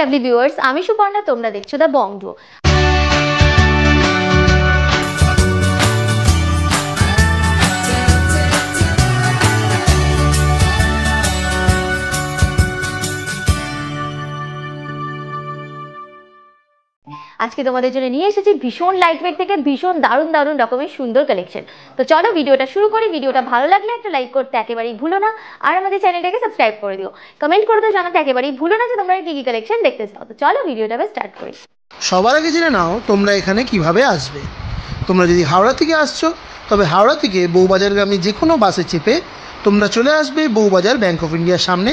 Lovely viewers, আমি সুপর্ণা, তোমরা দেখছো দ্য বং ডুও। আজকে তোমাদের জন্য নিয়ে এসেছি ভীষণ লাইটওয়েট থেকে ভীষণ দারুণ দারুণ রকমের সুন্দর কালেকশন। তো চলো ভিডিওটা শুরু করি। ভিডিওটা ভালো লাগলে একটা লাইক করতে একেবারেই ভুলো না, আর আমাদের চ্যানেলটাকে সাবস্ক্রাইব করে দিও। কমেন্ট করে তো জানাতে একেবারেই ভুলো না যে তোমরা কি কি কালেকশন দেখতে চাও। তো চলো ভিডিওটা স্টার্ট করি। সবার আগে জেনে নাও তোমরা এখানে কিভাবে আসবে। তোমরা যদি হাওড়া থেকে আসছো তবে হাওড়া থেকে বউবাজারগামী যে কোনো বাসে চেপে তোমরা চলে আসবে বউবাজার ব্যাংক অফ ইন্ডিয়ার সামনে।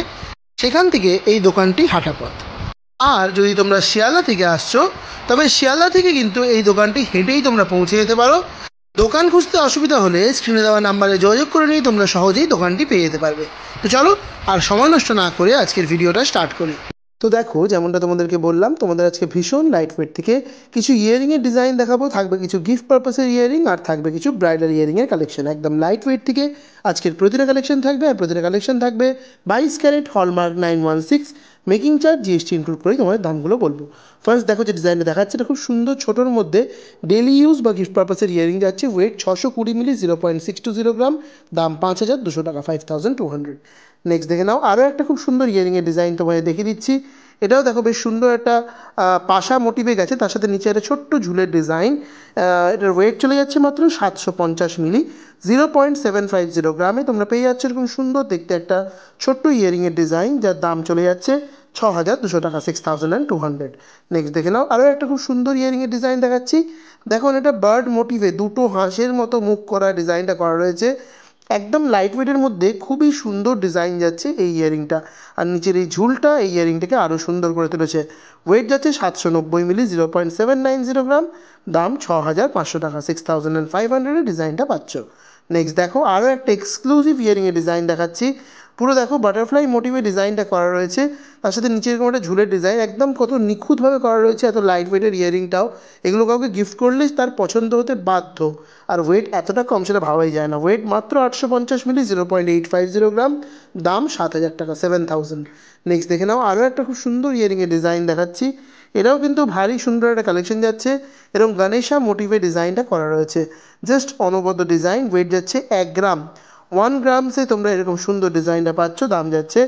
সেখান থেকে এই দোকানটি হাঁটা পথ। আর যদি তোমরা শিয়ালদা থেকে আসছো তবে শিয়ালদা থেকে কিন্তু এই দোকানটি হেঁটেই তোমরা পৌঁছে যেতে পারো। দোকান খুঁজতে অসুবিধা হলে স্ক্রিনে দেওয়া নাম্বারে যোগাযোগ করে নিয়ে তোমরা সহজেই দোকানটি পেয়ে যেতে পারবে। তো চলো আর সময় নষ্ট না করে আজকের ভিডিওটা স্টার্ট করি। তো দেখো, যেমনটা তোমাদেরকে বললাম, তোমাদের আজকে ভীষণ লাইটওয়েট থেকে কিছু ইয়ারিংয়ের ডিজাইন দেখাবো। থাকবে কিছু গিফট পারপাসের ইয়ারিং, আর থাকবে কিছু ব্রাইডাল ইয়ারিংয়ের কালেকশন। একদম লাইটওয়েট থেকে আজকের প্রতিটা কালেকশন থাকবে। আর প্রতিটা কালেকশন থাকবে 22 carat hallmark 916 making charge GST include করেই তোমাদের দামগুলো বলবো। ফার্স্ট দেখো যে ডিজাইনটা দেখাচ্ছে, এটা খুব সুন্দর ছোটোর মধ্যে ডেলি ইউজ বা গিফট পারপাসের ইয়ারিং যাচ্ছে। ওয়েট 620 মিলি, 0.620 গ্রাম, দাম 5200 টাকা, 5200। নেক্সট দেখে নাও আরও একটা খুব সুন্দর ইয়ারিংয়ের ডিজাইন তোমাদের দেখিয়ে দিচ্ছি। এটাও দেখো বেশ সুন্দর একটা পাশা মোটিভে গেছে, তার সাথে নিচে একটা ছোট্ট ঝুলের ডিজাইন। এটার ওয়েট চলে যাচ্ছে মাত্র 750 মিলি, 0.750 গ্রামে। তোমরা পেয়ে যাচ্ছ এরকম সুন্দর দেখতে একটা ছোট্ট ইয়ারিংয়ের ডিজাইন, যার দাম চলে যাচ্ছে 6200 টাকা, 6200। নেক্সট দেখে নাও আরও একটা খুব সুন্দর ইয়ারিংয়ের ডিজাইন দেখাচ্ছি। দেখো এটা বার্ড মোটিভে দুটো হাঁসের মতো মুখ করা ডিজাইনটা করা রয়েছে। একদম লাইটওয়েটের মধ্যে খুবই সুন্দর ডিজাইন যাচ্ছে এই ইয়ারিংটা। আর নিচের এই ঝুলটা এই ইয়ারিংটাকে আরও সুন্দর করে তুলেছে। ওয়েট যাচ্ছে 790 মিলি, 0.790 গ্রাম, দাম 6500 টাকা, 6500 ডিজাইনটা পাচ্ছ। নেক্সট দেখো আরও একটা এক্সক্লুসিভ ইয়ারিংয়ের ডিজাইন দেখাচ্ছি। পুরো দেখো বাটারফ্লাই মোটিভে ডিজাইনটা করা রয়েছে, তার সাথে নিচে এরকম একটা ঝুলের ডিজাইন। একদম কত নিখুঁতভাবে করা রয়েছে, এত লাইট ওয়েটের ইয়ারিংটাও। এগুলো কাউকে গিফট করলে তার পছন্দ হতে বাধ্য। আর ওয়েট এতটা কম সেটা ভাবাই যায় না। ওয়েট মাত্র 850 মিলি, 0.850 গ্রাম, দাম 7000 টাকা, 7000। নেক্সট দেখে নাও আরও একটা খুব সুন্দর ইয়ারিংয়ের ডিজাইন দেখাচ্ছি। এটাও কিন্তু ভারী সুন্দর একটা কালেকশন যাচ্ছে। এরকম গণেশা মোটিভে ডিজাইনটা করা রয়েছে, জাস্ট অনবদ্য ডিজাইন। ওয়েট যাচ্ছে 1 গ্রাম, 1 গ্রামসে তোমরা এরকম সুন্দর ডিজাইনটা পাচ্ছ। দাম যাচ্ছে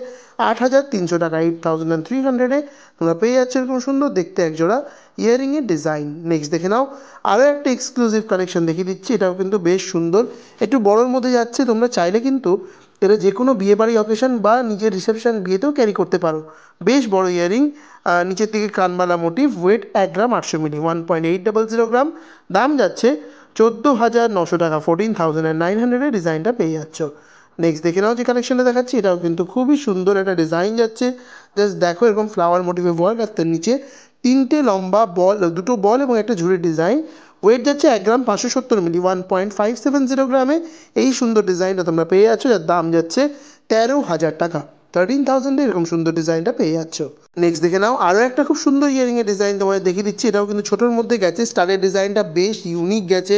8300 টাকা, 8300-এ তোমরা পেয়ে যাচ্ছ এরকম সুন্দর দেখতে একজোড়া ইয়ারিংয়ের ডিজাইন। নেক্সট দেখে নাও আরও একটা এক্সক্লুসিভ কালেকশন দেখিয়ে দিচ্ছি। এটাও কিন্তু বেশ সুন্দর, একটু বড়োর মধ্যে যাচ্ছে। তোমরা চাইলে কিন্তু এটা যে কোনো বিয়েবাড়ি অকেশন বা নিজের রিসেপশন বিয়েতেও ক্যারি করতে পারো। বেশ বড় ইয়ারিং, নিচের দিকে কানবালা মোটিভ। ওয়েট 1 গ্রাম 800 মিলি, 1.800 গ্রাম, দাম যাচ্ছে 14900 টাকা, 14900 ডিজাইনটা পেয়ে যাচ্ছ। নেক্সট দেখে নাও যে কালেকশনটা দেখাচ্ছি, এটাও কিন্তু খুবই সুন্দর একটা ডিজাইন যাচ্ছে। জাস্ট দেখো এরকম ফ্লাওয়ার মোটিভে ওয়ার্ক, আর তার নিচে 3টে লম্বা বল, 2টো বল এবং একটা ঝুড়ির ডিজাইন। ওয়েট যাচ্ছে 1 গ্রাম 570 মিলি, 1.570 গ্রামে এই সুন্দর ডিজাইনটা তোমরা পেয়ে যাচ্ছ, যার দাম যাচ্ছে 13000 টাকা, 13000 এরকম সুন্দর ডিজাইনটা পেয়ে যাচ্ছ। নেক্সট দেখে নাও আরও একটা খুব সুন্দর ইয়ারিংয়ের ডিজাইন তোমাদের দেখিয়ে দিচ্ছি। এটাও কিন্তু ছোটোর মধ্যে গেছে, স্টারের ডিজাইনটা বেশ ইউনিক গেছে,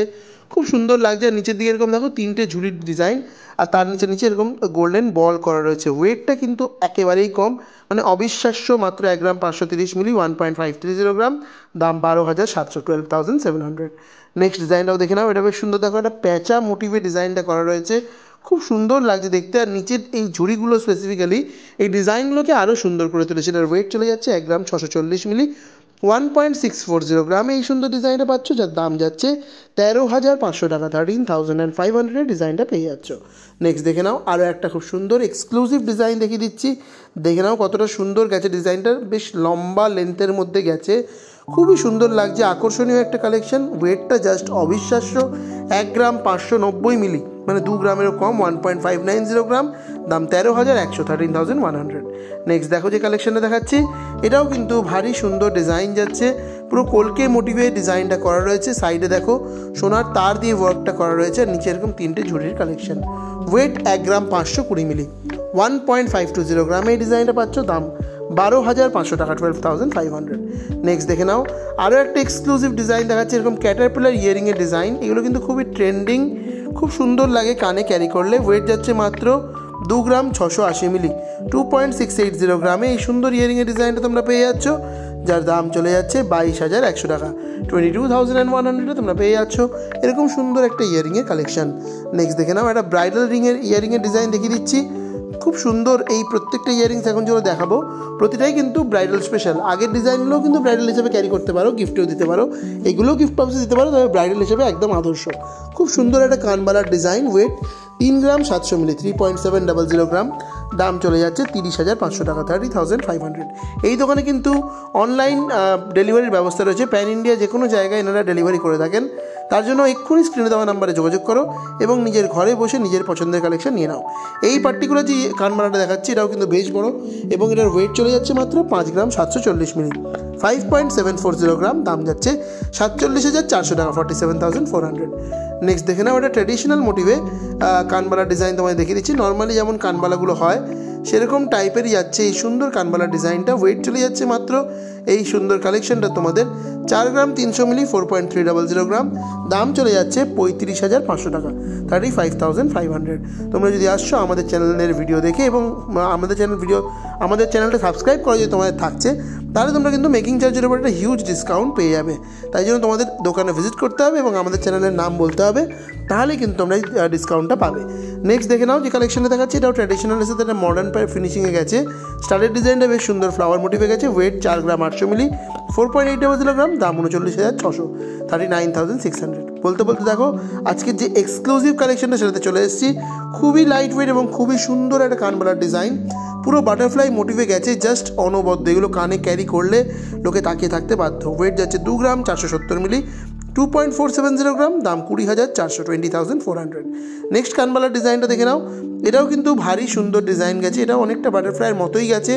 খুব সুন্দর লাগছে। নিচের দিকে এরকম দেখো 3টে ঝুড়ির ডিজাইন, আর তার নিচে এরকম গোল্ডেন বল করা রয়েছে। ওয়েটটা কিন্তু একেবারেই কম, মানে অবিশ্বাস্য, মাত্র 1 গ্রাম 530 মিলি, 1.530 গ্রাম, দাম 12700, 12700। নেক্সট ডিজাইনটাও দেখে নাও, এটা বেশ সুন্দর। দেখো একটা প্যাঁচা মোটিভে ডিজাইনটা করা রয়েছে, খুব সুন্দর লাগছে দেখতে। আর নিচের এই ঝুড়িগুলো স্পেসিফিক্যালি এই ডিজাইনগুলোকে আরও সুন্দর করে তুলেছে। এটার ওয়েট চলে যাচ্ছে 1 গ্রাম 640 মিলি, 1.640 গ্রামে এই সুন্দর ডিজাইনটা পাচ্ছ, যার দাম যাচ্ছে 13500 টাকা, 13500 ডিজাইনটা পেয়ে যাচ্ছ। নেক্সট দেখে নাও আরও একটা খুব সুন্দর এক্সক্লুসিভ ডিজাইন দেখিয়ে দিচ্ছি। দেখে নাও কতটা সুন্দর গেছে ডিজাইনটা, বেশ লম্বা লেন্থের মধ্যে গেছে, খুবই সুন্দর লাগছে, আকর্ষণীয় একটা কালেকশন। ওয়েটটা জাস্ট অবিশ্বাস্য, 1 গ্রাম 590 মিলি, মানে 2 গ্রামেরও কম, 1.590 গ্রাম, দাম 13100, 13100। নেক্সট দেখো যে কালেকশনটা দেখাচ্ছি, এটাও কিন্তু ভারী সুন্দর ডিজাইন যাচ্ছে। পুরো কলকে মোটিভে ডিজাইনটা করা রয়েছে। সাইডে দেখো সোনার তার দিয়ে ওয়ার্কটা করা রয়েছে, আর নিচে এরকম 3টে ঝুড়ির কালেকশন। ওয়েট 1 গ্রাম 520 মিলি, 1.520 গ্রামে এই ডিজাইনটা পাচ্ছ, দাম 12500 টাকা, 12500। নেক্সট দেখে নাও আরও একটা এক্সক্লুসিভ ডিজাইন দেখাচ্ছে, এরকম ক্যাটারপিলার ইয়ারিংয়ের ডিজাইন। এগুলো কিন্তু খুবই ট্রেন্ডিং, খুব সুন্দর লাগে কানে ক্যারি করলে। ওয়েট যাচ্ছে মাত্র 2 গ্রাম 680 মিলি, 2.680 গ্রামে এই সুন্দর ইয়ারিংয়ের ডিজাইনটা তোমরা পেয়ে যাচ্ছ, যার দাম চলে যাচ্ছে 22,100 টাকা। 22,100 তোমরা পেয়ে যাচ্ছ এরকম সুন্দর একটা ইয়ারিংয়ের কালেকশন। নেক্সট দেখে নাও একটা ব্রাইডাল ইয়ারিংয়ের ডিজাইন দেখিয়ে দিচ্ছি। খুব সুন্দর এই প্রত্যেকটা ইয়ারিংস এখন যেগুলো দেখাবো প্রতিটাই কিন্তু ব্রাইডাল স্পেশাল। আগের ডিজাইনগুলোও কিন্তু ব্রাইডাল হিসেবে ক্যারি করতে পারো, গিফটেও দিতে পারো, এগুলোও গিফট পারপাসে দিতে পারো, তবে ব্রাইডাল হিসেবে একদম আদর্শ। খুব সুন্দর একটা কানবালার ডিজাইন, ওয়েট 3 গ্রাম 700 মিলি, 3.700 গ্রাম, দাম চলে যাচ্ছে 30,500 টাকা, 30,500। এই দোকানে কিন্তু অনলাইন ডেলিভারির ব্যবস্থা রয়েছে, প্যান ইন্ডিয়া যে কোনো জায়গায় এনারা ডেলিভারি করে থাকেন। তার জন্য এক্ষুনি স্ক্রিনে দেওয়া নাম্বারে যোগাযোগ করো এবং নিজের ঘরে বসে নিজের পছন্দের কালেকশন নিয়ে নাও। এই পার্টিকুলার যে কানবালাটা দেখাচ্ছি এটাও কিন্তু বেশ বড় এবং এটার ওয়েট চলে যাচ্ছে মাত্র 5 গ্রাম 740 মিলি, 5.740 গ্রাম, দাম যাচ্ছে 47,400 টাকা, 47,400। নেক্সট দেখে নাও এটা ট্র্যাডিশনাল মোটিভে কানবালার ডিজাইন তোমায় দেখিয়ে দিচ্ছি। নর্মালি যেমন কানবালাগুলো হয় সেরকম টাইপেরই যাচ্ছে এই সুন্দর কানবালার ডিজাইনটা। ওয়েট চলে যাচ্ছে মাত্র এই সুন্দর কালেকশনটা তোমাদের 4 গ্রাম 300 মিলি, 4.300 গ্রাম, দাম চলে যাচ্ছে 35,500 টাকা, 35,500। তোমরা যদি আসছো আমাদের চ্যানেলের ভিডিও দেখে এবং আমাদের চ্যানেলটা সাবস্ক্রাইব করা যদি তোমাদের থাকছে, তাহলে তোমরা কিন্তু মেকিং চার্জের উপর একটা হিউজ ডিসকাউন্ট পেয়ে যাবে। তাই জন্য তোমাদের দোকানে ভিজিট করতে হবে এবং আমাদের চ্যানেলের নাম বলতে হবে, তাহলে কিন্তু তোমরা ডিসকাউন্টটা পাবে। নেক্সট দেখে নাও যে কালেকশনটা দেখাচ্ছি এটাও ট্র্যাডিশনালের সাথে একটা মডার্ন ফিনিশিংয়ে গেছে। স্টারের ডিজাইনটা বেশ সুন্দর ফ্লাওয়ার মোটিভে গেছে। ওয়েট 4 গ্রাম 800 মিলি, 4.800 গ্রাম, দাম 39,600, 39,600। বলতে বলতে দেখো আজকের যে এক্সক্লুসিভ কালেকশনটা সেটাতে চলে এসেছি। খুবই লাইট ওয়েট এবং খুবই সুন্দর একটা কানবালার ডিজাইন, পুরো বাটারফ্লাই মোটিভে গেছে, জাস্ট অনবদ্য, এগুলো কানে ক্যারি করলে লোকে তাকিয়ে থাকতে বাধ্য। ওয়েট যাচ্ছে 2 গ্রাম 470 মিলি, 2.470 গ্রাম, দাম 20,400, 20,400। নেক্সট কানবালার ডিজাইনটা দেখে নাও, এটাও কিন্তু ভারী সুন্দর ডিজাইন গেছে, এটাও অনেকটা বাটারফ্লাইয়ের মতোই গেছে।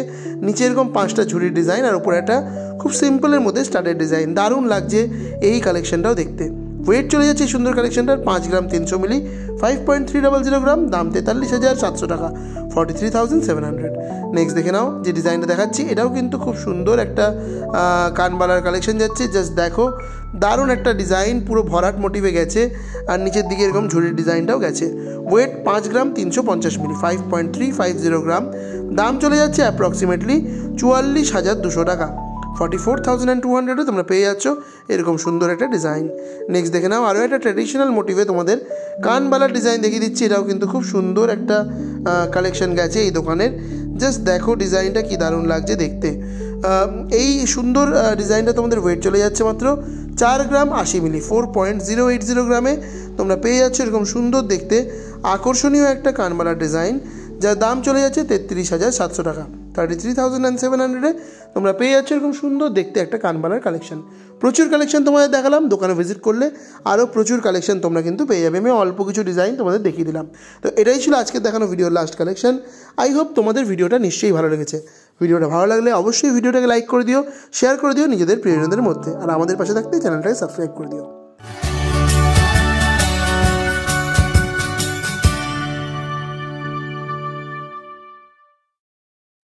নিচে এরকম 5টা ঝুড়ির ডিজাইন আর উপরে একটা খুব সিম্পলের মধ্যে স্টারের ডিজাইন, দারুণ লাগছে এই কালেকশনটাও দেখতে। ওয়েট চলে যাচ্ছে এই সুন্দর কালেকশনটার 5 গ্রাম 300 মিলি, 5.300 গ্রাম, দাম 43,700 টাকা, 43,700। নেক্সট দেখে নাও যে ডিজাইনটা দেখাচ্ছি এটাও কিন্তু খুব সুন্দর একটা কানবালার কালেকশন যাচ্ছে। জাস্ট দেখো দারুণ একটা ডিজাইন, পুরো ভরাট মোটিভে গেছে আর নিচের দিকে এরকম ঝুড়ির ডিজাইনটাও গেছে। ওয়েট 5 গ্রাম 350 মিলি, 5.350 গ্রাম, দাম চলে যাচ্ছে অ্যাপ্রক্সিমেটলি 44,200 টাকা, 44,200 তোমরা পেয়ে যাচ্ছ এরকম সুন্দর একটা ডিজাইন। নেক্সট দেখে নাও আরও একটা ট্র্যাডিশনাল মোটিভে তোমাদের কানবালার ডিজাইন দেখিয়ে দিচ্ছি। এটাও কিন্তু খুব সুন্দর একটা কালেকশন গেছে এই দোকানের। জাস্ট দেখো ডিজাইনটা কি দারুণ লাগছে দেখতে। এই সুন্দর ডিজাইনটা তোমাদের ওয়েট চলে যাচ্ছে মাত্র 4 গ্রাম 80 মিলি, 4.080 গ্রামে তোমরা পেয়ে যাচ্ছ এরকম সুন্দর দেখতে আকর্ষণীয় একটা কানবালার ডিজাইন, যার দাম চলে যাচ্ছে 33,700 টাকা, 33,700-এ তোমরা পেয়ে যাচ্ছ এরকম সুন্দর দেখতে একটা কানবালার কালেকশন। প্রচুর কালেকশন তোমাদের দেখালাম, দোকানে ভিজিট করলে আরও প্রচুর কালেকশন তোমরা কিন্তু পেয়ে যাবে। আমি অল্প কিছু ডিজাইন তোমাদের দেখিয়ে দিলাম। তো এটাই ছিল আজকে দেখানো ভিডিওর লাস্ট কালেকশন। আই হোপ তোমাদের ভিডিওটা নিশ্চয়ই ভালো লেগেছে। ভিডিওটা ভালো লাগলে অবশ্যই ভিডিওটাকে লাইক করে দিও, শেয়ার করে দিও নিজেদের প্রিয়জনদের মধ্যে, আর আমাদের পাশে থাকতে চ্যানেলটাকে সাবস্ক্রাইব করে দিও।